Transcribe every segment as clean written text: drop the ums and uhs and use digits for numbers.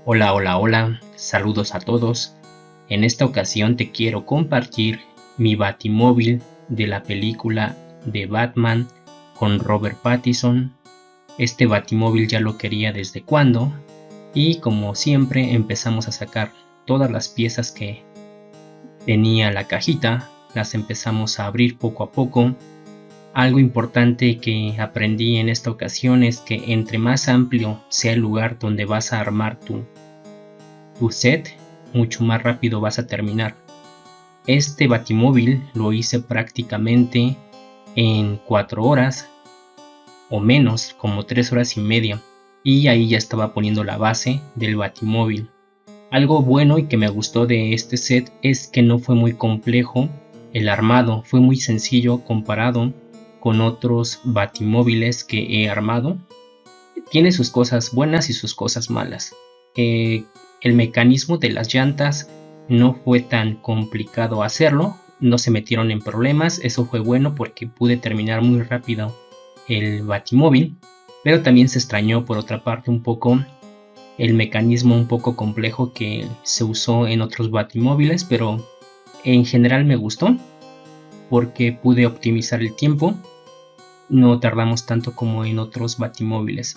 Hola, hola, hola, saludos a todos. En esta ocasión te quiero compartir mi Batimóvil de la película de Batman con Robert Pattinson. Este Batimóvil ya lo quería desde cuando y como siempre empezamos a sacar todas las piezas que tenía la cajita, las empezamos a abrir poco a poco. Algo importante que aprendí en esta ocasión es que entre más amplio sea el lugar donde vas a armar tu set, mucho más rápido vas a terminar. Este Batimóvil lo hice prácticamente en 4 horas o menos, como 3 horas y media, y ahí ya estaba poniendo la base del Batimóvil. Algo bueno y que me gustó de este set es que no fue muy complejo el armado, fue muy sencillo comparado con otros Batimóviles que he armado. Tiene sus cosas buenas y sus cosas malas. El mecanismo de las llantas no fue tan complicado hacerlo, no se metieron en problemas, eso fue bueno porque pude terminar muy rápido el Batimóvil, pero también se extrañó por otra parte un poco el mecanismo un poco complejo que se usó en otros Batimóviles, pero en general me gustó porque pude optimizar el tiempo, no tardamos tanto como en otros Batimóviles.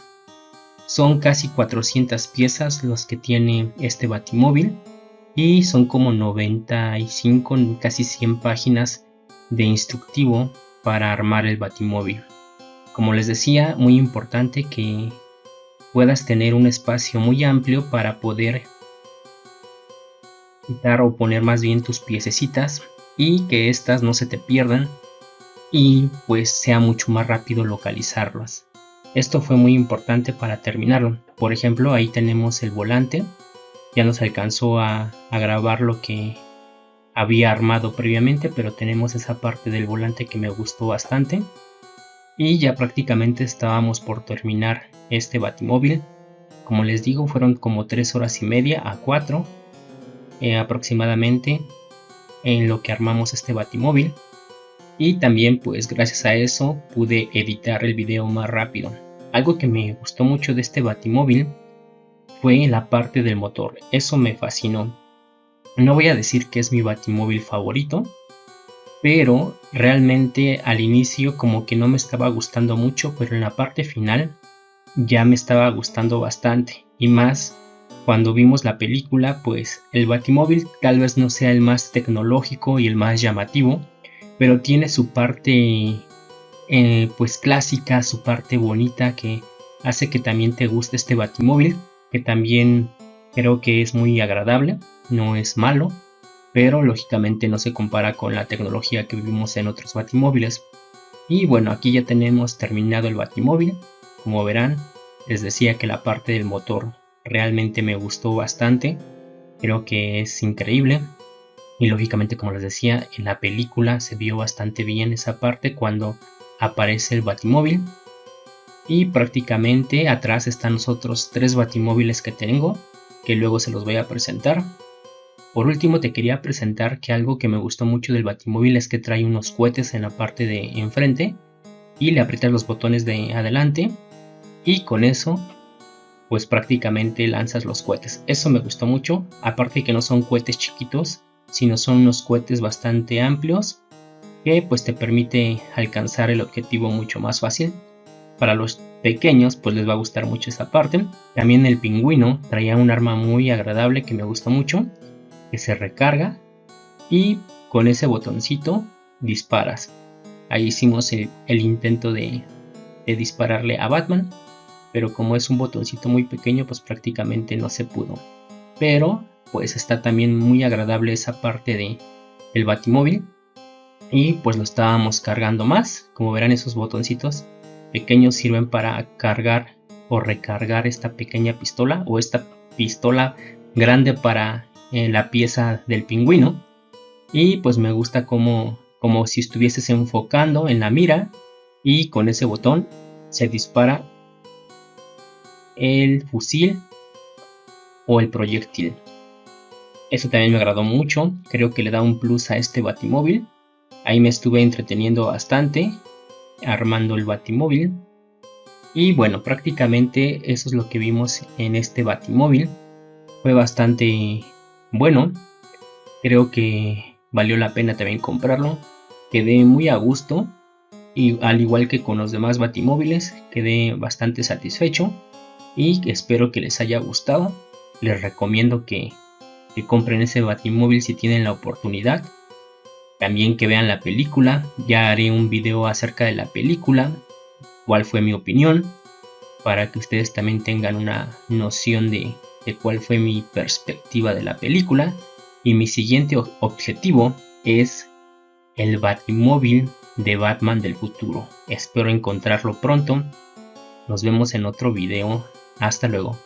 Son casi 400 piezas los que tiene este Batimóvil y son como 95, casi 100 páginas de instructivo para armar el Batimóvil. Como les decía, muy importante que puedas tener un espacio muy amplio para poder quitar o poner más bien tus piececitas y que estas no se te pierdan y pues sea mucho más rápido localizarlas. Esto fue muy importante para terminarlo. Por ejemplo, ahí tenemos el volante. Ya nos alcanzó a grabar lo que había armado previamente, pero tenemos esa parte del volante que me gustó bastante. Y ya prácticamente estábamos por terminar este Batimóvil. Como les digo, fueron como 3 horas y media a 4 aproximadamente en lo que armamos este Batimóvil. Y también pues gracias a eso pude editar el video más rápido. Algo que me gustó mucho de este Batimóvil fue la parte del motor, eso me fascinó. No voy a decir que es mi Batimóvil favorito, pero realmente al inicio como que no me estaba gustando mucho, pero en la parte final ya me estaba gustando bastante. Y más cuando vimos la película, pues el Batimóvil tal vez no sea el más tecnológico y el más llamativo, pero tiene su parte pues clásica, su parte bonita que hace que también te guste este Batimóvil, que también creo que es muy agradable, no es malo, pero lógicamente no se compara con la tecnología que vivimos en otros Batimóviles. Y bueno, aquí ya tenemos terminado el Batimóvil. Como verán, les decía que la parte del motor realmente me gustó bastante, creo que es increíble. Y lógicamente, como les decía, en la película se vio bastante bien esa parte cuando aparece el Batimóvil. Y prácticamente atrás están los otros 3 Batimóviles que tengo, que luego se los voy a presentar. Por último te quería presentar que algo que me gustó mucho del Batimóvil es que trae unos cohetes en la parte de enfrente y le aprietas los botones de adelante y con eso pues prácticamente lanzas los cohetes. Eso me gustó mucho, aparte que no son cohetes chiquitos, sino son unos cohetes bastante amplios que pues te permite alcanzar el objetivo mucho más fácil. Para los pequeños pues les va a gustar mucho esta parte. También el pingüino traía un arma muy agradable que me gustó mucho, que se recarga y con ese botoncito disparas. Ahí hicimos el intento de dispararle a Batman, pero como es un botoncito muy pequeño pues prácticamente no se pudo. Pero pues está también muy agradable esa parte de el Batimóvil y pues lo estábamos cargando más. Como verán, esos botoncitos pequeños sirven para cargar o recargar esta pequeña pistola o esta pistola grande para la pieza del pingüino. Y pues me gusta como si estuvieses enfocando en la mira y con ese botón se dispara el fusil o el proyectil. Eso también me agradó mucho, creo que le da un plus a este Batimóvil. Ahí me estuve entreteniendo bastante armando el Batimóvil. Y bueno, prácticamente eso es lo que vimos en este Batimóvil. fue bastante bueno. Creo que valió la pena también comprarlo. Quedé muy a gusto y al igual que con los demás batimóviles, quedé bastante satisfecho y espero que les haya gustado. Les recomiendo que compren ese batimóvil si tienen la oportunidad. También que vean la película. Ya haré un video acerca de la película, cuál fue mi opinión, para que ustedes también tengan una noción de cuál fue mi perspectiva de la película. Y mi siguiente objetivo es el Batimóvil de Batman del futuro. Espero encontrarlo pronto. Nos vemos en otro video. Hasta luego.